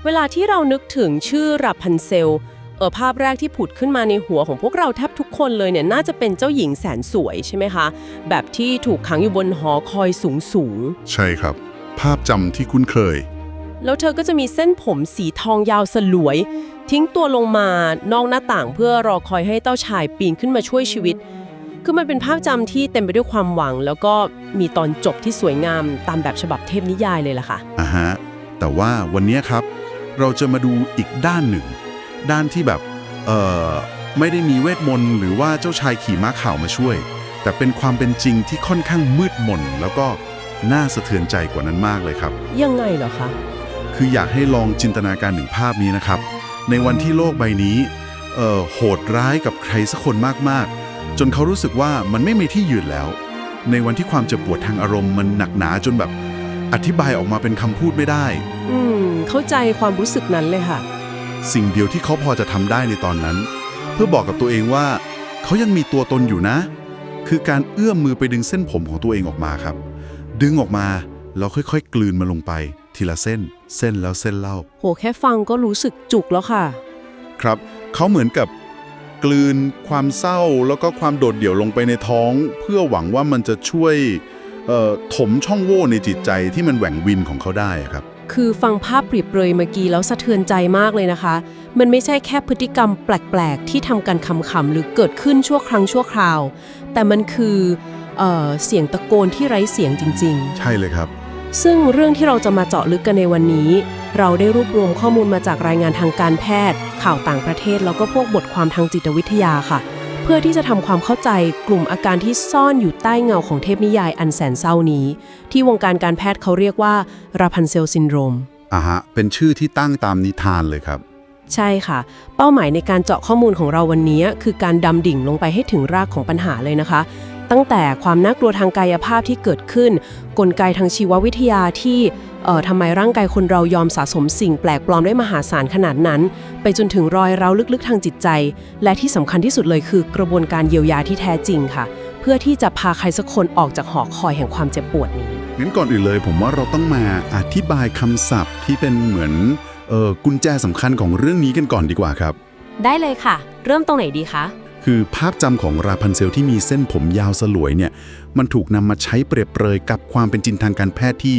เวลาที่เรานึกถึงชื่อราพันเซลภาพแรกที่ผุดขึ้นมาในหัวของพวกเราแทบทุกคนเลยเนี่ยน่าจะเป็นเจ้าหญิงแสนสวยใช่ไหมคะแบบที่ถูกขังอยู่บนหอคอยสูง ใช่ครับ ภาพจำที่คุ้นเคย แล้วเธอก็จะมีเส้นผมสีทองยาวสลวย ทิ้งตัวลงมานอกหน้าต่างเพื่อรอคอยให้เจ้าชายปีนขึ้นมาช่วยชีวิตคือมันเป็นภาพจำที่เต็มไปด้วยความหวังแล้วก็มีตอนจบที่สวยงามตามแบบฉบับเทพนิยายเลยล่ะค่ะฮะแต่ว่าวันนี้ครับเราจะมาดูอีกด้านหนึ่งด้านที่แบบไม่ได้มีเวทมนต์หรือว่าเจ้าชายขี่ม้าขาวมาช่วยแต่เป็นความเป็นจริงที่ค่อนข้างมืดมนแล้วก็น่าสะเทือนใจกว่านั้นมากเลยครับยังไงเหรอคะคืออยากให้ลองจินตนาการถึงภาพนี้นะครับในวันที่โลกใบนี้โหดร้ายกับใครสักคนมากๆจนเขารู้สึกว่ามันไม่มีที่ยืนแล้วในวันที่ความเจ็บปวดทางอารมณ์มันหนักหนาจนแบบอธิบายออกมาเป็นคำพูดไม่ได้เข้าใจความรู้สึกนั้นเลยค่ะสิ่งเดียวที่เขาพอจะทำได้ในตอนนั้นเพื่อบอกกับตัวเองว่าเขายังมีตัวตนอยู่นะคือการเอื้อมมือไปดึงเส้นผมของตัวเองออกมาครับดึงออกมาแล้วค่อยๆกลืนมันลงไปทีละเส้นแล้วเส้นเล่าโหแค่ฟังก็รู้สึกจุกแล้วค่ะครับเขาเหมือนกับกลืนความเศร้าแล้วก็ความโดดเดี่ยวลงไปในท้องเพื่อหวังว่ามันจะช่วยถมช่องโหว่ในจิตใจที่มันแหว่งวินของเขาได้ครับคือฟังภาพเปรียบเปรยเมื่อกี้แล้วสะเทือนใจมากเลยนะคะมันไม่ใช่แค่พฤติกรรมแปลกๆที่ทำกันขำๆหรือเกิดขึ้นชั่วครั้งชั่วคราวแต่มันคือเสียงตะโกนที่ไร้เสียงจริงๆใช่เลยครับซึ่งเรื่องที่เราจะมาเจาะลึกกันในวันนี้เราได้รวบรวมข้อมูลมาจากรายงานทางการแพทย์ข่าวต่างประเทศแล้วก็พวกบทความทางจิตวิทยาค่ะเพื่อที่จะทำความเข้าใจกลุ่มอาการที่ซ่อนอยู่ใต้เงาของเทพนิยายอันแสนเศร้านี้ที่วงการการแพทย์เขาเรียกว่าราพันเซลซินโดรมเป็นชื่อที่ตั้งตามนิทานเลยครับใช่ค่ะเป้าหมายในการเจาะข้อมูลของเราวันนี้คือการดำดิ่งลงไปให้ถึงรากของปัญหาเลยนะคะตั้งแต่ความน่ากลัวทางกายภาพที่เกิดขึ้นกลไกทางชีววิทยาที่ทำไมร่างกายคนเรายอมสะสมสิ่งแปลกปลอมได้มหาศาลขนาดนั้นไปจนถึงรอยร้าวลึกๆทางจิตใจและที่สำคัญที่สุดเลยคือกระบวนการเยียวยาที่แท้จริงค่ะเพื่อที่จะพาใครสักคนออกจากหอคอยแห่งความเจ็บปวดนี้งั้นก่อนอื่นเลยผมว่าเราต้องมาอธิบายคำศัพท์ที่เป็นเหมือนกุญแจสำคัญของเรื่องนี้กันก่อนดีกว่าครับได้เลยค่ะเริ่มตรงไหนดีคะคือภาพจำของราพันเซลที่มีเส้นผมยาวสลวยเนี่ยมันถูกนำมาใช้เปรียบเปรยกับความเป็นจริงทางการแพทย์ที่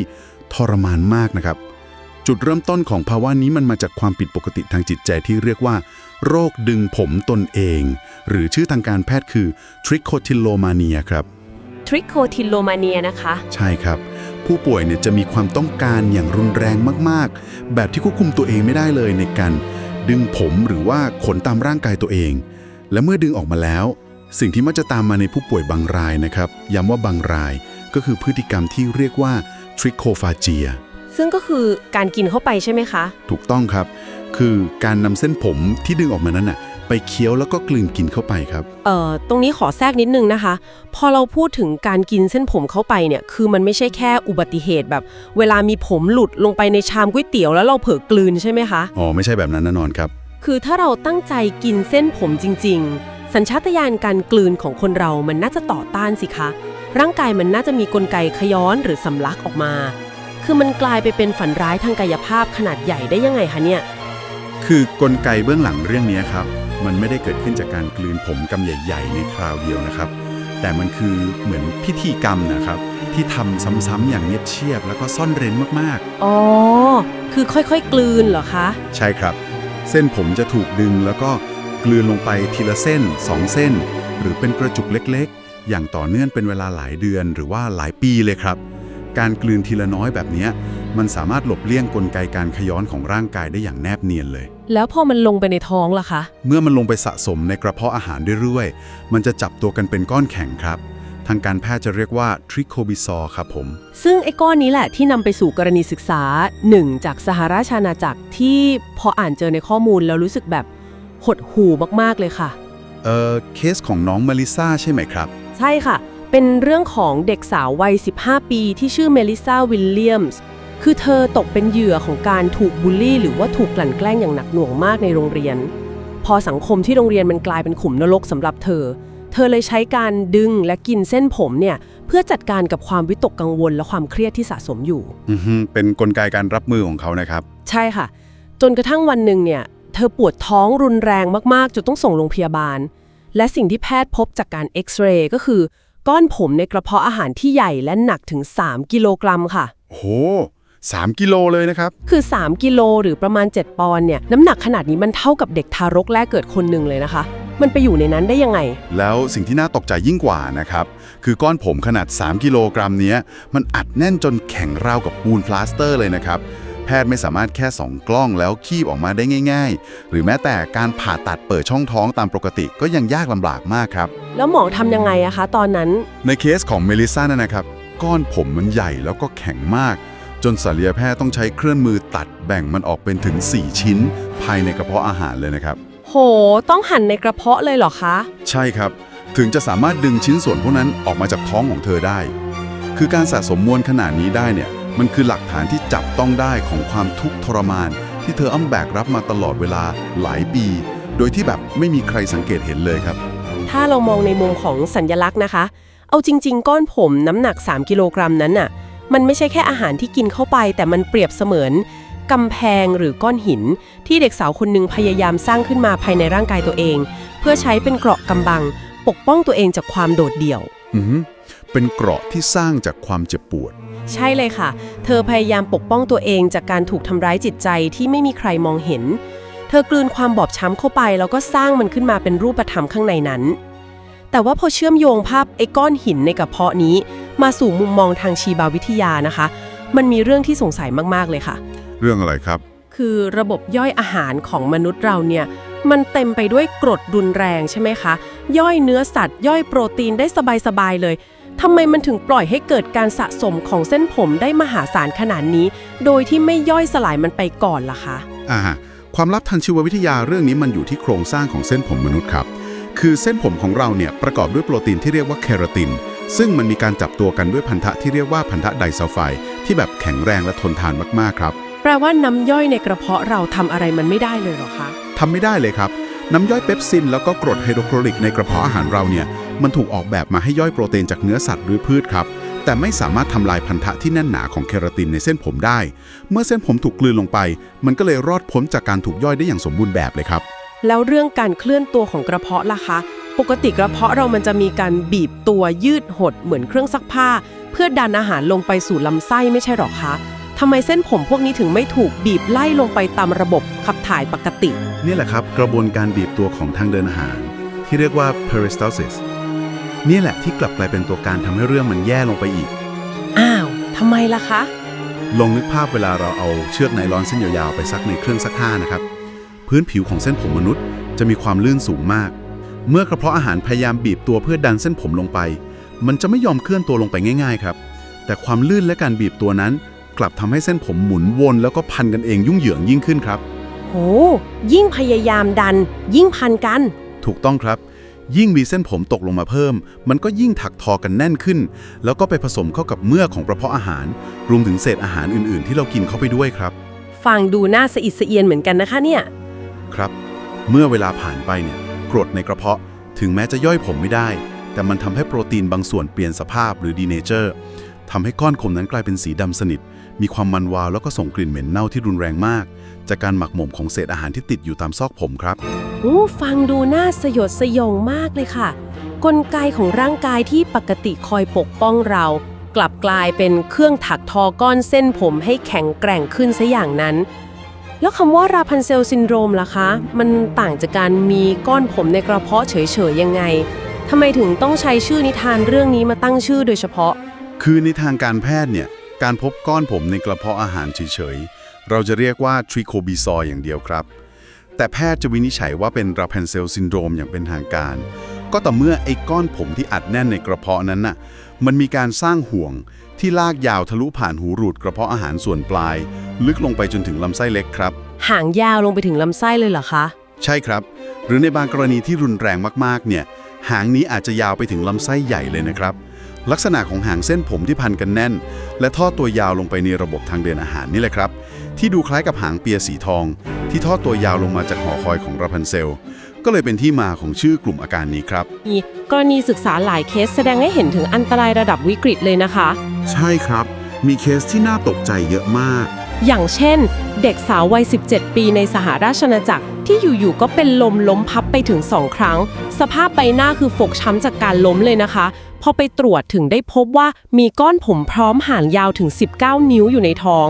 ทรมานมากนะครับจุดเริ่มต้นของภาวะนี้มันมาจากความผิดปกติทางจิตใจที่เรียกว่าโรคดึงผมตนเองหรือชื่อทางการแพทย์คือ Trichotillomania ครับ Trichotillomania นะคะใช่ครับผู้ป่วยเนี่ยจะมีความต้องการอย่างรุนแรงมากๆแบบที่ควบคุมตัวเองไม่ได้เลยในการดึงผมหรือว่าขนตามร่างกายตัวเองและเมื่อดึงออกมาแล้วสิ่งที่มักจะตามมาในผู้ป่วยบางรายนะครับย้ำว่าบางรายก็คือพฤติกรรมที่เรียกว่า trichophagia ซึ่งก็คือการกินเข้าไปใช่ไหมคะถูกต้องครับคือการนำเส้นผมที่ดึงออกมานั้นน่ะไปเคี้ยวแล้วก็กลืนกินเข้าไปครับตรงนี้ขอแทรกนิดนึงนะคะพอเราพูดถึงการกินเส้นผมเข้าไปเนี่ยคือมันไม่ใช่แค่อุบัติเหตุแบบเวลามีผมหลุดลงไปในชามก๋วยเตี๋ยวแล้วเราเผลอกลืนใช่ไหมคะไม่ใช่แบบนั้นแน่นอนครับคือถ้าเราตั้งใจกินเส้นผมจริงๆสัญชาตญาณการกลืนของคนเรามันน่าจะต่อต้านสิคะร่างกายมันน่าจะมีกลไกขย้อนหรือสำลักออกมาคือมันกลายไปเป็นฝันร้ายทางกายภาพขนาดใหญ่ได้ยังไงคะเนี่ยคือกลไกเบื้องหลังเรื่องนี้ครับมันไม่ได้เกิดขึ้นจากการกลืนผมกำใหญ่ๆในคราวเดียวนะครับแต่มันคือเหมือนพิธีกรรมนะครับที่ทำซ้ำๆอย่างเงียบเชียบแล้วก็ซ่อนเร้นมากๆคือค่อยๆกลืนเหรอคะใช่ครับเส้นผมจะถูกดึงแล้วก็กลืนลงไปทีละเส้น2 เส้นหรือเป็นกระจุกเล็กๆอย่างต่อเนื่องเป็นเวลาหลายเดือนหรือว่าหลายปีเลยครับการกลืนทีละน้อยแบบนี้มันสามารถหลบเลี่ยงกลไกการขย้อนของร่างกายได้อย่างแนบเนียนเลยแล้วพอมันลงไปในท้องล่ะคะเมื่อมันลงไปสะสมในกระเพาะอาหารเรื่อยๆมันจะจับตัวกันเป็นก้อนแข็งครับทางการแพทย์จะเรียกว่า Trichobisol ครับผมซึ่งไอ้ก้อนนี้แหละที่นำไปสู่กรณีศึกษา1จากสหราชอาณาจักรที่พออ่านเจอในข้อมูลแล้วรู้สึกแบบหดหู่มากๆเลยค่ะเคสของน้องเมลิซ่าใช่ไหมครับใช่ค่ะเป็นเรื่องของเด็กสาววัย15 ปีที่ชื่อเมลิซ่าวิลเลียมส์คือเธอตกเป็นเหยื่อของการถูกบูลลี่หรือว่าถูกกลั่นแกล้งอย่างหนักหน่วงมากในโรงเรียนพอสังคมที่โรงเรียนมันกลายเป็นขุมนรกสำหรับเธอเลยใช้การดึงและกินเส้นผมเนี่ยเพื่อจัดการกับความวิตกกังวลและความเครียดที่สะสมอยู่เป็นกลไกการรับมือของเขานะครับใช่ค่ะ จนกระทั่งวันหนึ่งเนี่ยเธอปวดท้องรุนแรงมากๆจนต้องส่งโรงพยาบาลและสิ่งที่แพทย์พบจากการเอ็กซเรย์ก็คือก้อนผมในกระเพาะอาหารที่ใหญ่และหนักถึง3 กิโลกรัมค่ะโห3 กิโลเลยนะครับคือ3 กิโลหรือประมาณ7 ปอนด์เนี่ยน้ำหนักขนาดนี้มันเท่ากับเด็กทารกแรกเกิดคนหนึ่งเลยนะคะมันไปอยู่ในนั้นได้ยังไงแล้วสิ่งที่น่าตกใจยิ่งกว่านะครับคือก้อนผมขนาด3 กิโลกรัมเนี้ยมันอัดแน่นจนแข็งราวกับปูนพลาสเตอร์เลยนะครับแพทย์ไม่สามารถแค่ส่องกล้องแล้วคีบออกมาได้ง่ายๆหรือแม้แต่การผ่าตัดเปิดช่องท้องตามปกติก็ยังยากลำบากมากครับแล้วหมอทำยังไงอะคะตอนนั้นในเคสของเมลิซ่านะครับก้อนผมมันใหญ่แล้วก็แข็งมากจนศัลยแพทย์ต้องใช้เครื่องมือตัดแบ่งมันออกเป็นถึง4 ชิ้นภายในกระเพาะอาหารเลยนะครับโหต้องหั่นในกระเพาะเลยเหรอคะใช่ครับถึงจะสามารถดึงชิ้นส่วนพวกนั้นออกมาจากท้องของเธอได้คือการสะสมมวลขนาดนี้ได้เนี่ยมันคือหลักฐานที่จับต้องได้ของความทุกข์ทรมานที่เธอแบกรับมาตลอดเวลาหลายปีโดยที่แบบไม่มีใครสังเกตเห็นเลยครับถ้าเรามองในมุมของสัญลักษณ์นะคะเอาจริงๆก้อนผมน้ำหนัก3 กิโลกรัมนั้นน่ะมันไม่ใช่แค่อาหารที่กินเข้าไปแต่มันเปรียบเสมือนกำแพงหรือก้อนหินที่เด็กสาวคนหนึ่งพยายามสร้างขึ้นมาภายในร่างกายตัวเองเพื่อใช้เป็นเกราะกำบังปกป้องตัวเองจากความโดดเดี่ยวเป็นเกราะที่สร้างจากความเจ็บปวดใช่เลยค่ะเธอพยายามปกป้องตัวเองจากการถูกทำร้ายจิตใจที่ไม่มีใครมองเห็นเธอกลืนความบอบช้ำเข้าไปแล้วก็สร้างมันขึ้นมาเป็นรูปธรรมข้างในนั้นแต่ว่าพอเชื่อมโยงภาพไอ้ก้อนหินในกระเพาะนี้มาสู่มุมมองทางชีววิทยานะคะมันมีเรื่องที่สงสัยมากๆเลยค่ะเรื่องอะไรครับคือระบบย่อยอาหารของมนุษย์เราเนี่ยมันเต็มไปด้วยกรดรุนแรงใช่ไหมคะย่อยเนื้อสัตว์ย่อยโปรตีนได้สบายๆเลยทำไมมันถึงปล่อยให้เกิดการสะสมของเส้นผมได้มหาศาลขนาดนี้โดยที่ไม่ย่อยสลายมันไปก่อนล่ะคะความลับทางชีววิทยาเรื่องนี้มันอยู่ที่โครงสร้างของเส้นผมมนุษย์ครับคือเส้นผมของเราเนี่ยประกอบด้วยโปรตีนที่เรียกว่าเคราตินซึ่งมันมีการจับตัวกันด้วยพันธะที่เรียกว่าพันธะไดซัลไฟด์ที่แบบแข็งแรงและทนทานมากๆครับแปลว่าน้ำย่อยในกระเพาะเราทำอะไรมันไม่ได้เลยหรอคะทำไม่ได้เลยครับน้ำย่อยเปปซินแล้วก็กรดไฮโดรคลอริกในกระเพาะอาหารเราเนี่ยมันถูกออกแบบมาให้ย่อยโปรตีนจากเนื้อสัตว์หรือพืชครับแต่ไม่สามารถทำลายพันธะที่แน่นหนาของเคราตินในเส้นผมได้เมื่อเส้นผมถูกกลืนลงไปมันก็เลยรอดพ้นจากการถูกย่อยได้อย่างสมบูรณ์แบบเลยครับแล้วเรื่องการเคลื่อนตัวของกระเพาะล่ะคะปกติกระเพาะเรามันจะมีการบีบตัวยืดหดเหมือนเครื่องซักผ้าเพื่อดันอาหารลงไปสู่ลำไส้ไม่ใช่หรอคะทำไมเส้นผมพวกนี้ถึงไม่ถูกบีบไล่ลงไปตามระบบขับถ่ายปกตินี่แหละครับกระบวนการบีบตัวของทางเดินอาหารที่เรียกว่า peristalsis นี่แหละที่กลับกลายเป็นตัวการทำให้เรื่องมันแย่ลงไปอีกอ้าวทำไมล่ะคะลองนึกภาพเวลาเราเอาเชือกไนลอนเส้นยาวๆไปซักในเครื่องซักผ้านะครับพื้นผิวของเส้นผมมนุษย์จะมีความลื่นสูงมากเมื่อกระเพาะอาหารพยายามบีบตัวเพื่อดันเส้นผมลงไปมันจะไม่ยอมเคลื่อนตัวลงไปง่ายๆครับแต่ความลื่นและการบีบตัวนั้นกลับทำให้เส้นผมหมุนวนแล้วก็พันกันเองยุ่งเหยิงยิ่งขึ้นครับโหยิ่งพยายามดันยิ่งพันกันถูกต้องครับยิ่งมีเส้นผมตกลงมาเพิ่มมันก็ยิ่งถักทอกันแน่นขึ้นแล้วก็ไปผสมเข้ากับเมือกของกระเพาะอาหารรวมถึงเศษอาหารอื่นๆที่เรากินเข้าไปด้วยครับฟังดูน่าสะอิดสะเอียนเหมือนกันนะคะเนี่ยครับเมื่อเวลาผ่านไปเนี่ยกรดในกระเพาะถึงแม้จะย่อยผมไม่ได้แต่มันทำให้โปรตีนบางส่วนเปลี่ยนสภาพหรือดีเนเจอร์ทำให้ก้อนขมนั้นกลายเป็นสีดำสนิทมีความมันวาวแล้วก็ส่งกลิ่นเหม็นเน่าที่รุนแรงมากจากการหมักหมมของเศษอาหารที่ติดอยู่ตามซอกผมครับฟังดูน่าสยดสยองมากเลยค่ะกลไกของร่างกายที่ปกติคอยปกป้องเรากลับกลายเป็นเครื่องถักทอก้อนเส้นผมให้แข็งแกร่งขึ้นซะอย่างนั้นแล้วคำว่าราพันเซลซินโดรมล่ะคะมันต่างจากการมีก้อนผมในกระเพาะเฉยๆยังไงทำไมถึงต้องใช้ชื่อนิทานเรื่องนี้มาตั้งชื่อโดยเฉพาะคือในทางการแพทย์เนี่ยการพบก้อนผมในกระเพาะอาหารเฉยๆเราจะเรียกว่าทริโคบิซอยอย่างเดียวครับแต่แพทย์จะวินิจฉัยว่าเป็นราพันเซลซินโดรมอย่างเป็นทางการก็ต่อเมื่อไอ้ก้อนผมที่อัดแน่นในกระเพาะนั้นน่ะมันมีการสร้างห่วงที่ลากยาวทะลุผ่านหูรูดกระเพาะอาหารส่วนปลายลึกลงไปจนถึงลำไส้เล็กครับหางยาวลงไปถึงลำไส้เลยเหรอคะใช่ครับหรือในบางกรณีที่รุนแรงมากๆเนี่ยหางนี้อาจจะยาวไปถึงลำไส้ใหญ่เลยนะครับลักษณะของหางเส้นผมที่พันกันแน่นและทอดตัวยาวลงไปในระบบทางเดินอาหารนี่แหละครับที่ดูคล้ายกับหางเปียสีทองที่ทอดตัวยาวลงมาจากหอคอยของราพันเซลก็เลยเป็นที่มาของชื่อกลุ่มอาการนี้ครับมีกรณีศึกษาหลายเคสแสดงให้เห็นถึงอันตรายระดับวิกฤตเลยนะคะใช่ครับมีเคสที่น่าตกใจเยอะมาก อย่างเช่น เด็กสาววัย 17 ปีในสหราชอาณาจักรที่อยู่ๆก็เป็นลมล้มพับไปถึง 2 ครั้ง สภาพใบหน้าคือฟกช้ำจากการล้มเลยนะคะ พอไปตรวจถึงได้พบว่ามีก้อนผมพร้อมห่างยาวถึง 19 นิ้วอยู่ในท้อง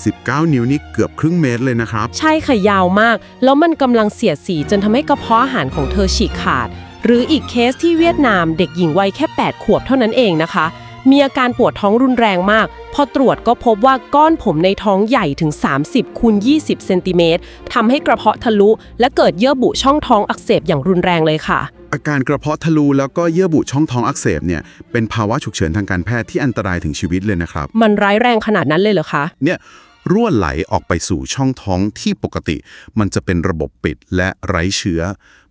19 นิ้วนี่เกือบครึ่งเมตรเลยนะครับ ใช่ค่ะยาวมาก แล้วมันกำลังเสียดสีจนทำให้กระเพาะอาหารของเธอฉีกขาด หรืออีกเคสที่เวียดนามเด็กหญิงวัยแค่ 8 ขวบเท่านั้นเองนะคะ มีอาการปวดท้องรุนแรงมาก พอตรวจก็พบว่าก้อนผมในท้องใหญ่ถึง 30 คูณ 20 เซนติเมตรทำให้กระเพาะทะลุและเกิดเยื่อบุช่องท้องอักเสบอย่างรุนแรงเลยค่ะ อาการกระเพาะทะลุแล้วก็เยื่อบุช่องท้องอักเสบเนี่ยเป็นภาวะฉุกเฉินทางการแพทย์ที่อันตรายถึงชีวิตเลยนะครับ มันร้ายแรงขนาดนั้นเลยเหรอคะ เนี่ยรั่วไหลออกไปสู่ช่องท้องที่ปกติ มันจะเป็นระบบปิดและไร้เชื้อ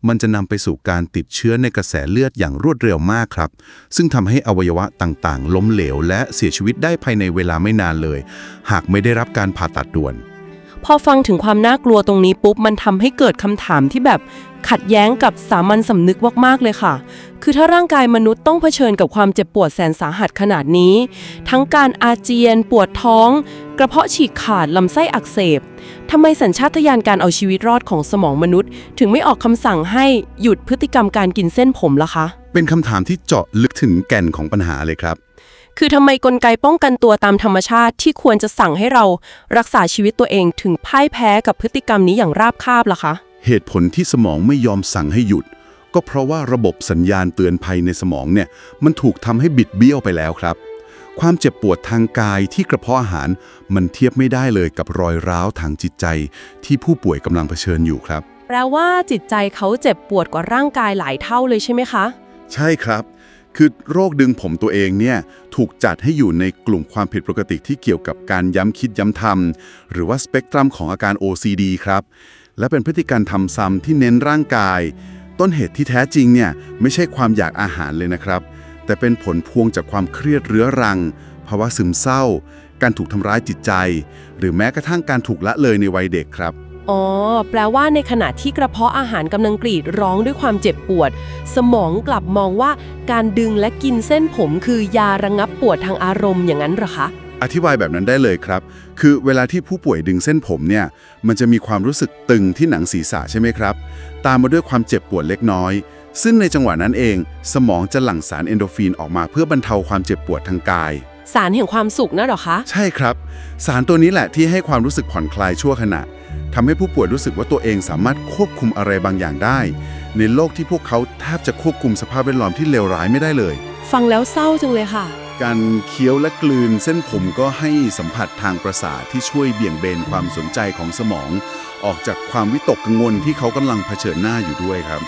มันจะนำไปสู่การติดเชื้อในกระแสเลือดอย่างรวดเร็วมากครับ ซึ่งทำให้อวัยวะต่างๆล้มเหลวและเสียชีวิตได้ภายในเวลาไม่นานเลย หากไม่ได้รับการผ่าตัดด่วน พอฟังถึงความน่ากลัวตรงนี้ปุ๊บมันทำให้เกิดคำถามที่แบบขัดแย้งกับสามัญสำนึกมากๆเลยค่ะ คือถ้าร่างกายมนุษย์ต้องเผชิญกับความเจ็บปวดแสนสาหัสขนาดนี้ ทั้งการอาเจียนปวดท้อง กระเพาะฉีกขาดลำไส้อักเสบทำไมสัญชาตญาณการเอาชีวิตรอดของสมองมนุษย์ ถึงไม่ออกคำสั่งให้หยุดพฤติกรรมการกินเส้นผมล่ะคะ เป็นคำถามที่เจาะลึกถึงแก่นของปัญหาเลยครับ คือทำไมกลไกป้องกันตัวตามธรรมชาติที่ควรจะสั่งให้เรารักษาชีวิตตัวเองถึงพ่ายแพ้กับพฤติกรรมนี้อย่างราบคาบล่ะคะ เหตุผลที่สมองไม่ยอมสั่งให้หยุด ก็เพราะว่าระบบสัญญาณเตือนภัยในสมองเนี่ยมันถูกทำให้บิดเบี้ยวไปแล้วครับ ความเจ็บปวดทางกายที่กระเพาะอาหารมันเทียบไม่ได้เลยกับรอยร้าวทางจิตใจที่ผู้ป่วยกำลังเผชิญอยู่ครับ แปลว่าจิตใจเขาเจ็บปวดกว่าร่างกายหลายเท่าเลยใช่ไหมคะ ใช่ครับ คือโรคดึงผมตัวเองเนี่ยถูกจัดให้อยู่ในกลุ่มความผิดปกติที่เกี่ยวกับการย้ำคิดย้ำทำหรือว่าสเปกตรัมของอาการ OCD ครับ และเป็นพฤติกรรมทำซ้ำที่เน้นร่างกาย ต้นเหตุที่แท้จริงเนี่ยไม่ใช่ความอยากอาหารเลยนะครับ แต่เป็นผลพวงจากความเครียดเรื้อรัง ภาวะซึมเศร้า การถูกทำร้ายจิตใจ หรือแม้กระทั่งการถูกละเลยในวัยเด็กครับ อ๋อ แปลว่าในขณะที่กระเพาะอาหารกำลังกรีดร้องด้วยความเจ็บปวด สมองกลับมองว่าการดึงและกินเส้นผมคือยาระงับปวดทางอารมณ์อย่างนั้นเหรอคะ อธิบายแบบนั้นได้เลยครับ คือเวลาที่ผู้ป่วยดึงเส้นผมเนี่ย มันจะมีความรู้สึกตึงที่หนังศีรษะใช่ไหมครับ ตามมาด้วยความเจ็บปวดเล็กน้อย ซึ่งในจังหวะนั้นเอง สมองจะหลั่งสารเอนโดรฟินออกมาเพื่อบรรเทาความเจ็บปวดทางกาย สารแห่งความสุขนะเหรอคะ ใช่ครับ สารตัวนี้แหละที่ให้ความรู้สึกผ่อนคลายชั่วขณะทำให้ผู้ป่วยรู้สึกว่าตัวเองสามารถควบคุมอะไรบางอย่างได้ ในโลกที่พวกเขาแทบจะควบคุมสภาพแวดล้อมที่เลวร้ายไม่ได้เลย ฟังแล้วเศร้าจังเลยค่ะ การเคี้ยวและกลืนเส้นผมก็ให้สัมผัสทางประสาทที่ช่วยเบี่ยงเบนความสนใจของสมอง ออกจากความวิตกกังวลที่เขากำลังเผชิญหน้าอยู่ด้วยครับ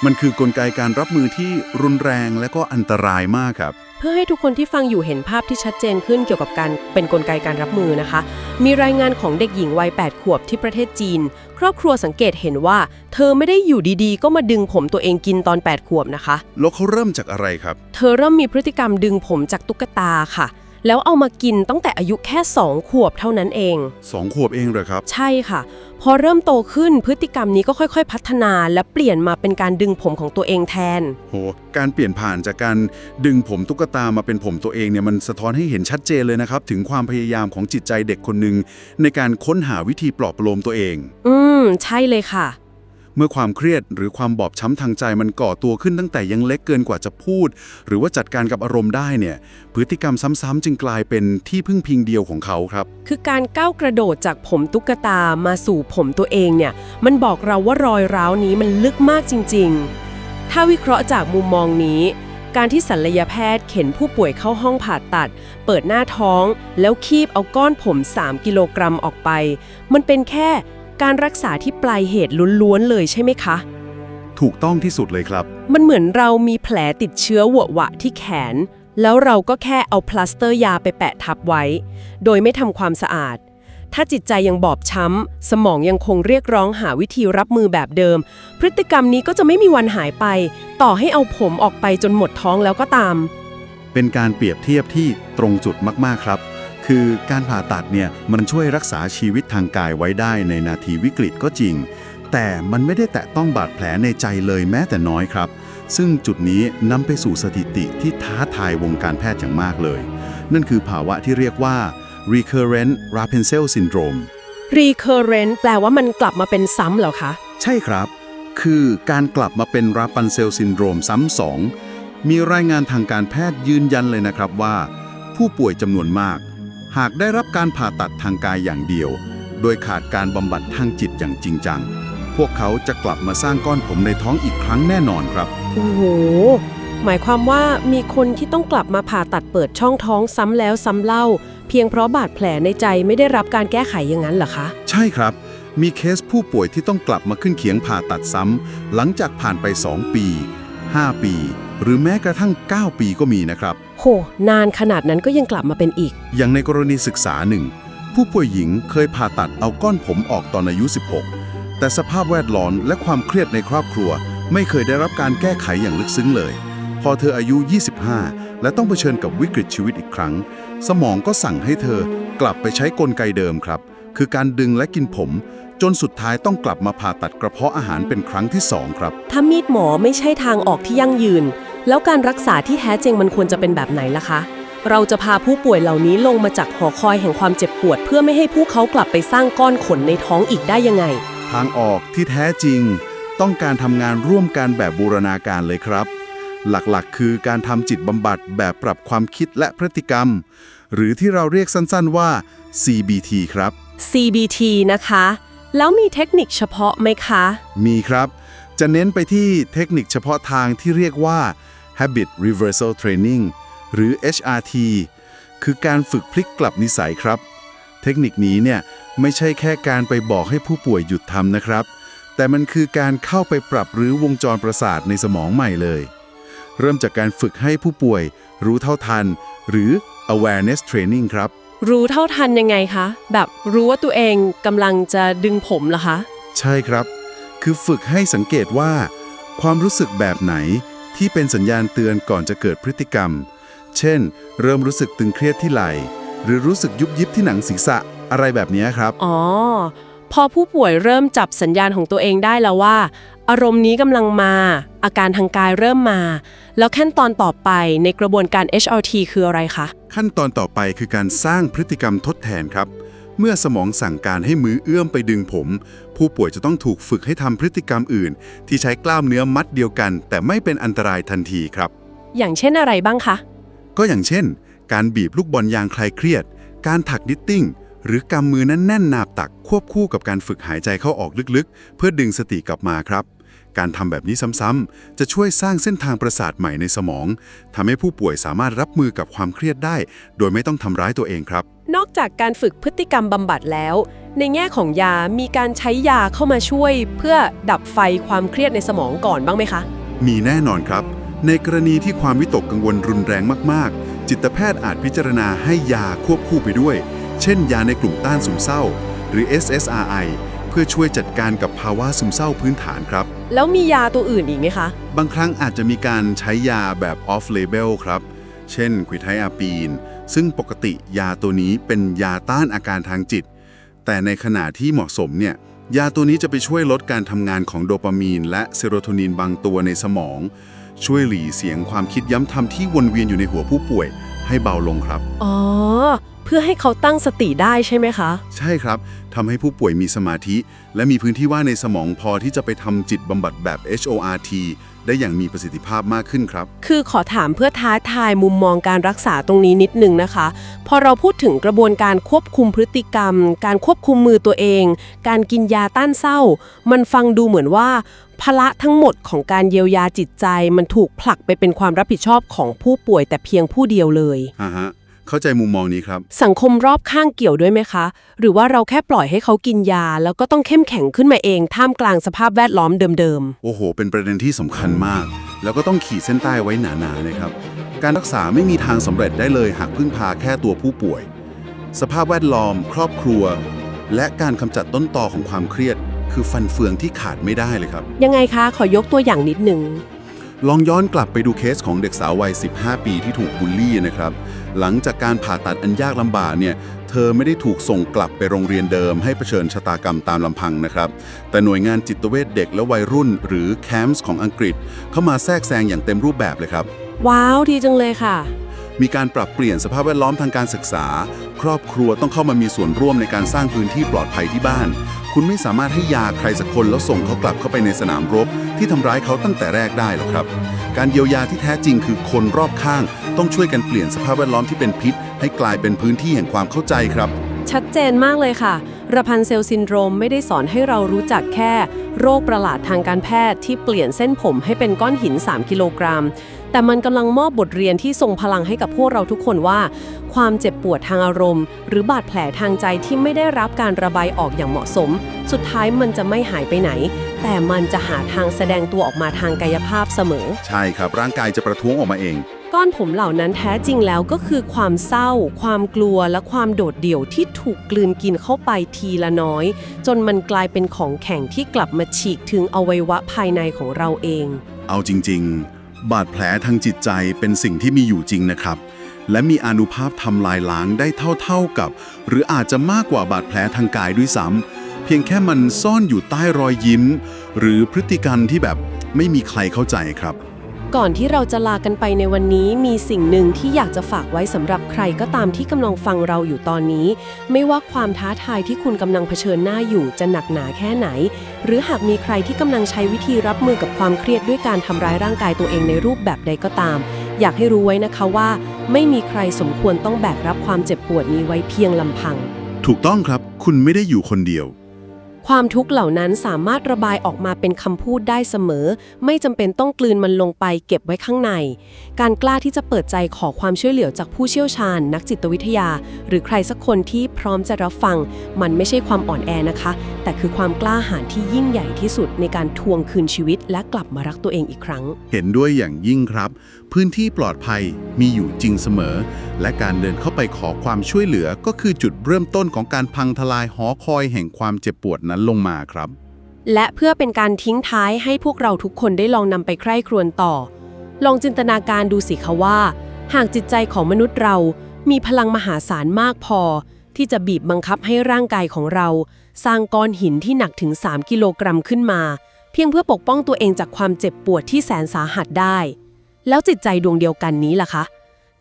มันคือกลไกการรับมือที่รุนแรงและก็อันตรายมากครับ เพื่อให้ทุกคนที่ฟังอยู่เห็นภาพที่ชัดเจนขึ้นเกี่ยวกับการเป็นกลไกการรับมือนะคะ มีรายงานของเด็กหญิงวัย 8 ขวบที่ประเทศจีน ครอบครัวสังเกตเห็นว่าเธอไม่ได้อยู่ดีๆ ก็มาดึงผมตัวเองกินตอน 8 ขวบนะคะ แล้วเขาเริ่มจากอะไรครับ เธอเริ่มมีพฤติกรรมดึงผมจากตุ๊กตาค่ะ แล้วเอามากินตั้งแต่อายุแค่ 2 ขวบเท่านั้นเอง 2 ขวบเองเหรอครับ ใช่ค่ะ พอเริ่มโตขึ้นพฤติกรรมนี้ก็ค่อยๆพัฒนาและเปลี่ยนมาเป็นการดึงผมของตัวเองแทน โห การเปลี่ยนผ่านจากการดึงผมตุ๊กตามาเป็นผมตัวเองเนี่ยมันสะท้อนให้เห็นชัดเจนเลยนะครับถึงความพยายามของจิตใจเด็กคนหนึ่งในการค้นหาวิธีปลอบประโลมตัวเอง ใช่เลยค่ะ เมื่อความเครียดหรือความบอบช้ำทางใจมันก่อตัวขึ้นตั้งแต่ยังเล็กเกินกว่าจะพูด หรือว่าจัดการกับอารมณ์ได้เนี่ยพฤติกรรมซ้ำๆจึงกลายเป็นที่พึ่งพิงเดียวของเขาครับ คือการก้าวกระโดดจากผมตุ๊กตามาสู่ผมตัวเองเนี่ยมันบอกเราว่ารอยร้าวนี้มันลึกมากจริงๆ ถ้าวิเคราะห์จากมุมมองนี้ การที่ศัลยแพทย์เข็นผู้ป่วยเข้าห้องผ่าตัด เปิดหน้าท้อง แล้วคีบเอาก้อนผม3 กิโลกรัมออกไป มันเป็นแค่การรักษาที่ปลายเหตุล้วนๆเลยใช่ไหมคะ ถูกต้องที่สุดเลยครับ มันเหมือนเรามีแผลติดเชื้อหวะหวะที่แขน แล้วเราก็แค่เอาพลาสเตอร์ยาไปแปะทับไว้ โดยไม่ทำความสะอาด ถ้าจิตใจยังบอบช้ำ สมองยังคงเรียกร้องหาวิธีรับมือแบบเดิม พฤติกรรมนี้ก็จะไม่มีวันหายไป ต่อให้เอาผมออกไปจนหมดท้องแล้วก็ตาม เป็นการเปรียบเทียบที่ตรงจุดมากๆครับ คือการผ่าตัดเนี่ยมันช่วยรักษาชีวิตทางกายไว้ได้ในนาทีวิกฤตก็จริง แต่มันไม่ได้แตะต้องบาดแผลในใจเลยแม้แต่น้อยครับ ซึ่งจุดนี้นำไปสู่สถิติที่ท้าทายวงการแพทย์อย่างมากเลย นั่นคือภาวะที่เรียกว่า recurrent Rapunzel syndrome recurrent แปลว่ามันกลับมาเป็นซ้ำเหรอคะ ใช่ครับ คือการกลับมาเป็น Rapunzel syndrome ซ้ำสองมีรายงานทางการแพทย์ยืนยันเลยนะครับว่า ผู้ป่วยจำนวนมาก หากได้รับการผ่าตัดทางกายอย่างเดียว โดยขาดการบำบัดทางจิตอย่างจริงจัง พวกเขาจะกลับมาสร้างก้อนผมในท้องอีกครั้งแน่นอนครับ โอ้โห หมายความว่ามีคนที่ต้องกลับมาผ่าตัดเปิดช่องท้องซ้ำแล้วซ้ำเล่า เพียงเพราะบาดแผลในใจไม่ได้รับการแก้ไขอย่างนั้นเหรอคะ ใช่ครับ มีเคสผู้ป่วยที่ต้องกลับมาขึ้นเขียงผ่าตัดซ้ำหลังจากผ่านไป 2 ปี 5 ปี หรือแม้กระทั่ง 9 ปีก็มีนะครับ โห นานขนาดนั้นก็ยังกลับมาเป็นอีก อย่างในกรณีศึกษาหนึ่ง ผู้ป่วยหญิงเคยผ่าตัดเอาก้อนผมออกตอนอายุ 16 แต่สภาพแวดล้อมและความเครียดในครอบครัว ไม่เคยได้รับการแก้ไขอย่างลึกซึ้งเลย พอเธออายุ 25 และต้องเผชิญกับวิกฤตชีวิตอีกครั้ง สมองก็สั่งให้เธอกลับไปใช้กลไกเดิมครับ คือการดึงและกินผม จนสุดท้ายต้องกลับมาผ่าตัดกระเพาะอาหารเป็นครั้งที่ 2 ครับ ถ้ามีดหมอไม่ใช่ทางออกที่ยั่งยืน แล้วการรักษาที่แท้จริงมันควรจะเป็นแบบไหนล่ะคะ เราจะพาผู้ป่วยเหล่านี้ลงมาจากหอคอยแห่งความเจ็บปวด เพื่อไม่ให้พวกเขากลับไปสร้างก้อนขนในท้องอีกได้ยังไง ทางออกที่แท้จริง ต้องการทำงานร่วมกันแบบบูรณาการเลยครับ หลักๆ คือการทำจิตบำบัดแบบปรับความคิดและพฤติกรรม หรือที่เราเรียกสั้นๆว่า CBT ครับ CBT นะคะ แล้วมีเทคนิคเฉพาะไหมคะ มีครับ จะเน้นไปที่เทคนิคเฉพาะทางที่เรียกว่า Habit Reversal Training หรือ HRT คือการฝึกพลิกกลับนิสัยครับ เทคนิคนี้เนี่ยไม่ใช่แค่การไปบอกให้ผู้ป่วยหยุดทำนะครับ แต่มันคือการเข้าไปปรับรื้อวงจรประสาทในสมองใหม่เลย เริ่มจากการฝึกให้ผู้ป่วยรู้เท่าทัน หรือ awareness training ครับ รู้เท่าทันยังไงคะ แบบรู้ว่าตัวเองกำลังจะดึงผมเหรอคะ ใช่ครับ คือฝึกให้สังเกตว่า ความรู้สึกแบบไหนที่เป็นสัญญาณเตือนก่อนจะเกิดพฤติกรรม เช่น เริ่มรู้สึกตึงเครียดที่ไหล่ หรือรู้สึกยุบยิบที่หนังศีรษะ อะไรแบบนี้ครับ อ๋อ พอผู้ป่วยเริ่มจับสัญญาณของตัวเองได้แล้วว่า อารมณ์นี้กำลังมา อาการทางกายเริ่มมา แล้วขั้นตอนต่อไปในกระบวนการ HRT คืออะไรคะ ขั้นตอนต่อไปคือการสร้างพฤติกรรมทดแทนครับ เมื่อสมองสั่งการให้มือเอื้อมไปดึงผม ผู้ป่วยจะต้องถูกฝึกให้ทำพฤติกรรมอื่น ที่ใช้กล้ามเนื้อมัดเดียวกัน แต่ไม่เป็นอันตรายทันทีครับ อย่างเช่นอะไรบ้างคะ ก็อย่างเช่น การบีบลูกบอลยางคลายเครียด การถักนิตติ้ง หรือกำมือแน่นๆนาบตักควบคู่กับการฝึกหายใจเข้าออกลึกๆ เพื่อดึงสติกลับมาครับ การทำแบบนี้ซ้ำๆจะช่วยสร้างเส้นทางประสาทใหม่ในสมองทำให้ผู้ป่วยสามารถรับมือกับความเครียดได้ โดยไม่ต้องทำร้ายตัวเองครับ นอกจากการฝึกพฤติกรรมบำบัดแล้ว ในแง่ของยา มีการใช้ยาเข้ามาช่วย เพื่อดับไฟความเครียดในสมองก่อนบ้างไหมคะ มีแน่นอนครับ ในกรณีที่ความวิตกกังวลรุนแรงมากๆ จิตแพทย์อาจพิจารณาให้ยาควบคู่ไปด้วย เช่น ยาในกลุ่มต้านซึมเศร้า หรือ SSRI เพื่อช่วยจัดการกับภาวะซึมเศร้าพื้นฐานครับ แล้วมียาตัวอื่นอีกไหมคะ บางครั้งอาจจะมีการใช้ยาแบบ off label ครับ เช่นควิไทอาปีน ซึ่งปกติยาตัวนี้เป็นยาต้านอาการทางจิต แต่ในขณะที่เหมาะสมเนี่ย ยาตัวนี้จะไปช่วยลดการทำงานของโดปามีนและเซโรโทนินบางตัวในสมอง ช่วยหลีเสียงความคิดย้ำทำที่วนเวียนอยู่ในหัวผู้ป่วยให้เบาลงครับ อ๋อ เพื่อให้เขาตั้งสติได้ใช่ไหมคะ ใช่ครับ ทำให้ผู้ป่วยมีสมาธิ และมีพื้นที่ว่างในสมองพอที่จะไปทำจิตบำบัดแบบ HORT ได้อย่างมีประสิทธิภาพมากขึ้นครับ คือขอถามเพื่อท้าทายมุมมองการรักษาตรงนี้นิดนึงนะคะ พอเราพูดถึงกระบวนการควบคุมพฤติกรรม การควบคุมมือตัวเอง การกินยาต้านเศร้า มันฟังดูเหมือนว่าภาระทั้งหมดของการเยียวยาจิตใจ มันถูกผลักไปเป็นความรับผิดชอบของผู้ป่วยแต่เพียงผู้เดียวเลย เข้าใจมุมมองนี้ครับ สังคมรอบข้างเกี่ยวด้วยไหมคะ หรือว่าเราแค่ปล่อยให้เขากินยา แล้วก็ต้องเข้มแข็งขึ้นมาเองท่ามกลางสภาพแวดล้อมเดิม โอ้โห เป็นประเด็นที่สำคัญมาก แล้วก็ต้องขีดเส้นใต้ไว้หนาๆนะครับ การรักษาไม่มีทางสำเร็จได้เลยหากพึ่งพาแค่ตัวผู้ป่วย สภาพแวดล้อม ครอบครัว และการกำจัดต้นตอของความเครียด คือฟันเฟืองที่ขาดไม่ได้เลยครับ ๆ ยังไงคะ ขอยกตัวอย่างนิดนึง ลองย้อนกลับไปดูเคสของเด็กสาววัย 15 ปีที่ถูกบูลลี่นะครับ หลังจากการผ่าตัดอันยากลำบากเนี่ยเธอไม่ได้ถูกส่งกลับไปโรงเรียนเดิมให้เผชิญชะตากรรมตามลำพังนะครับ แต่หน่วยงานจิตเวชเด็กและวัยรุ่น หรือ CAMS ของอังกฤษเข้ามาแทรกแซงอย่างเต็มรูปแบบเลยครับ ว้าวดีจังเลยค่ะ มีการปรับเปลี่ยนสภาพแวดล้อมทางการศึกษา ครอบครัวต้องเข้ามามีส่วนร่วมในการสร้างพื้นที่ปลอดภัยที่บ้าน คุณไม่สามารถให้ยาใครสักคนแล้วส่งเขากลับเข้าไปในสนามรบที่ทำร้ายเขาตั้งแต่แรกได้หรอกครับ การเยียวยาที่แท้จริงคือคนรอบข้างต้องช่วยกันเปลี่ยนสภาพแวดล้อมที่เป็นพิษให้กลายเป็นพื้นที่แห่งความเข้าใจครับ ชัดเจนมากเลยค่ะราพันเซลซินโดรมไม่ได้สอนให้เรารู้จักแค่โรคประหลาดทางการแพทย์ที่เปลี่ยนเส้นผมให้เป็นก้อนหิน 3 กิโลกรัม แต่มันกำลังมอบบทเรียนที่ทรงพลังให้กับพวกเราทุกคนว่า ความเจ็บปวดทางอารมณ์ หรือบาดแผลทางใจที่ไม่ได้รับการระบายออกอย่างเหมาะสม สุดท้ายมันจะไม่หายไปไหน แต่มันจะหาทางแสดงตัวออกมาทางกายภาพเสมอ ใช่ครับร่างกายจะประท้วงออกมาเอง ก้อนผมเหล่านั้นแท้จริงแล้วก็คือความเศร้า ความกลัวและความโดดเดี่ยวที่ถูกกลืนกินเข้าไปทีละน้อย จนมันกลายเป็นของแข็งที่กลับมาฉีกถึงอวัยวะภายในของเราเอง เอาจริงๆ บาดแผลทางจิตใจเป็นสิ่งที่มีอยู่จริงนะครับ และมีอานุภาพทำลายล้างได้เท่าๆกับ หรืออาจจะมากกว่าบาดแผลทางกายด้วยซ้ำเพียงแค่มันซ่อนอยู่ใต้รอยยิ้ม หรือพฤติกรรมที่แบบไม่มีใครเข้าใจครับ ก่อนที่เราจะลากันไปในวันนี้มีสิ่งหนึ่งที่อยากจะฝากไว้สำหรับใครก็ตามที่กำลังฟังเราอยู่ตอนนี้ ไม่ว่าความท้าทายที่คุณกำลังเผชิญหน้าอยู่จะหนักหนาแค่ไหน หรือหากมีใครที่กำลังใช้วิธีรับมือกับความเครียดด้วยการทำร้ายร่างกายตัวเองในรูปแบบใดก็ตาม อยากให้รู้ไว้นะคะว่า ไม่มีใครสมควรต้องแบกรับความเจ็บปวดนี้ไว้เพียงลำพัง ถูกต้องครับ คุณไม่ได้อยู่คนเดียว ความทุกข์เหล่านั้นสามารถระบายออกมาเป็นคำพูดได้เสมอ ไม่จำเป็นต้องกลืนมันลงไปเก็บไว้ข้างใน การกล้าที่จะเปิดใจขอความช่วยเหลือจากผู้เชี่ยวชาญ นักจิตวิทยา หรือใครสักคนที่พร้อมจะรับฟัง มันไม่ใช่ความอ่อนแอนะคะ แต่คือความกล้าหาญที่ยิ่งใหญ่ที่สุดในการทวงคืนชีวิตและกลับมารักตัวเองอีกครั้ง เห็นด้วยอย่างยิ่งครับ พื้นที่ปลอดภัยมีอยู่จริงเสมอ และการเดินเข้าไปขอความช่วยเหลือก็คือจุดเริ่มต้นของการพังทลายหอคอยแห่งความเจ็บปวดนั้นลงมาครับ และเพื่อเป็นการทิ้งท้ายให้พวกเราทุกคนได้ลองนำไปใคร่ครวญต่อ ลองจินตนาการดูสิคะว่า หากจิตใจของมนุษย์เรามีพลังมหาศาลมากพอ ที่จะบีบบังคับให้ร่างกายของเรา สร้างก้อนหินที่หนักถึง 3 กิโลกรัมขึ้นมา เพียงเพื่อปกป้องตัวเองจากความเจ็บปวดที่แสนสาหัสได้ แล้วจิตใจดวงเดียวกันนี้ล่ะคะ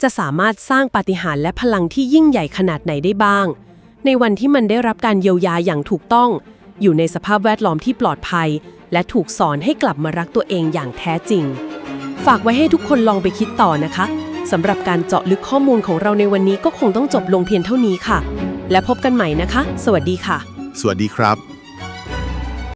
จะสามารถสร้างปาฏิหาริย์และพลังที่ยิ่งใหญ่ขนาดไหนได้บ้าง ในวันที่มันได้รับการเยียวยาอย่างถูกต้อง อยู่ในสภาพแวดล้อมที่ปลอดภัย และถูกสอนให้กลับมารักตัวเองอย่างแท้จริง ฝากไว้ให้ทุกคนลองไปคิดต่อนะคะสำหรับการเจาะลึกข้อมูลของเราในวันนี้ก็คงต้องจบลงเพียงเท่านี้ค่ะ และพบกันใหม่นะคะ สวัสดีค่ะ สวัสดีครับ